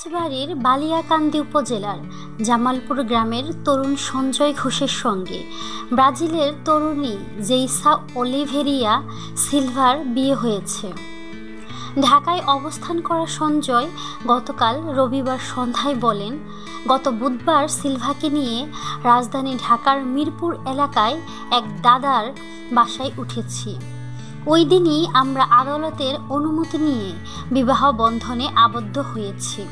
রাজবাড়ীর বালিয়াকান্দি উপজেলার জামালপুর গ্রামের তরুণ সঞ্জয় ঘোষের সঙ্গে ব্রাজিলের তরুণী জেইসা অলিভেরিয়া সিলভার বিয়ে হয়েছে। ঢাকায় অবস্থান করা সঞ্জয় গতকাল রবিবার সন্ধ্যায় বলেন, গত বুধবার সিলভাকে নিয়ে রাজধানী ঢাকার মিরপুর এলাকায় এক দাদার বাসায় উঠেছি। ওই দিনই আমরা আদালতের অনুমতি নিয়ে বিবাহ বন্ধনে আবদ্ধ হয়েছি।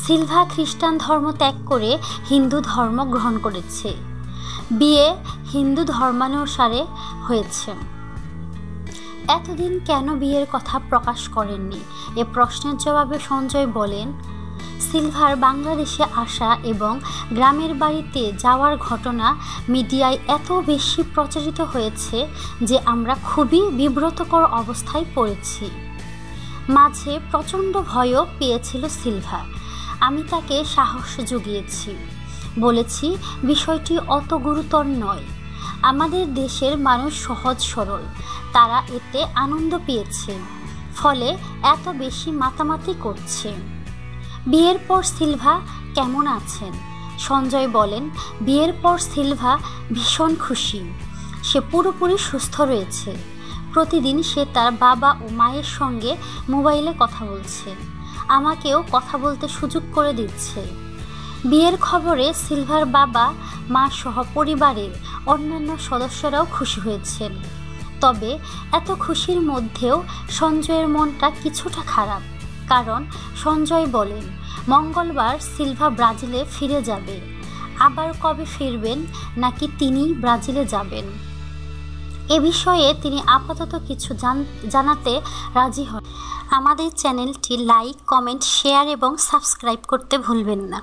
সিলভা খ্রিস্টান ধর্ম ত্যাগ করে হিন্দু ধর্ম গ্রহণ করেছে। বিয়ে হিন্দু ধর্মানুসারে হয়েছে। এতদিন কেন বিয়ের কথা প্রকাশ করেননি? এ প্রশ্নের জবাবে সঞ্জয় বলেন, সিলভার বাংলাদেশে আসা এবং গ্রামের বাড়িতে যাওয়ার ঘটনা মিডিয়ায় এত বেশি প্রচারিত হয়েছে যে আমরা খুবই বিব্রতকর অবস্থায় পড়েছি। মাঝে প্রচণ্ড ভয়ও পেয়েছিল সিলভা। আমি তাকে সাহস জুগিয়েছি, বলেছি বিষয়টি অত গুরুতর নয়। আমাদের দেশের মানুষ সহজ সরল, তারা এতে আনন্দ পেয়েছে, ফলে এত বেশি মাতামাতি করছে। বিয়ের পর সিলভা কেমন আছেন? সঞ্জয় বলেন, বিয়ের পর সিলভা ভীষণ খুশি। সে পুরোপুরি সুস্থ রয়েছে। প্রতিদিন সে তার বাবা ও মায়ের সঙ্গে মোবাইলে কথা বলছে, আমাকেও কথা বলতে সুযোগ করে দিচ্ছে। বিয়ের খবরে সিলভার বাবা মা সহ পরিবারের অন্যান্য সদস্যরাও খুশি হয়েছেন। তবে এত খুশির মধ্যেও সঞ্জয়ের মনটা কিছুটা খারাপ। কারণ সঞ্জয় বলেন, মঙ্গলবার সিলভা ব্রাজিলে ফিরে যাবে। আবার কবে ফিরবেন নাকি তিনি ব্রাজিলে যাবেন, এ বিষয়ে তিনি আপাতত কিছু জানাতে রাজি হন। আমাদের চ্যানেলটি লাইক, কমেন্ট, শেয়ার এবং সাবস্ক্রাইব করতে ভুলবেন না।